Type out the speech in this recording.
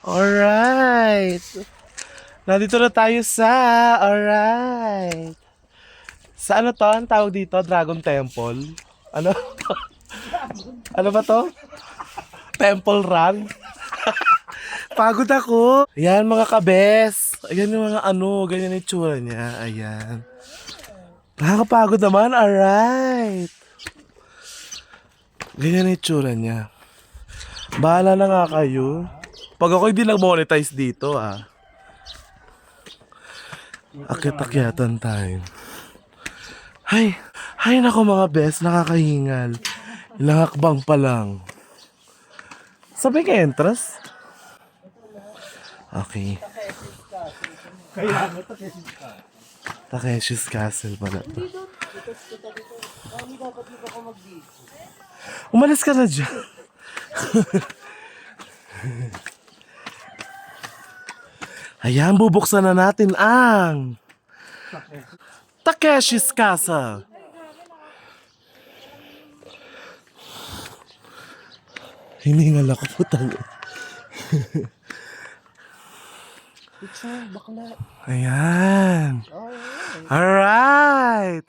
Alright. Nandito na tayo sa... Alright. Sa ano to? Ang tawag dito? Dragon Temple? Ano? Ano ba to? Temple Run? Pagod ako. Ayan mga kabes. Ayan yung mga ano. Ganyan yung tsura niya. Ayan. Nakakapagod naman. Alright. Ganyan yung tsura niya. Bahala na nga kayo. Pag ako hindi nag-monetize dito Akyat-akyatan tayo. Ay nako mga bes, nakakahingal. Ilang hakbang pa lang. Sabay ka entras? Okay. Takeshi's Castle pala to. Umalis ka na dyan. Ayan, bubuksan na natin ang Takeshi's Castle. Hiningal ako putang. Ayan. Alright.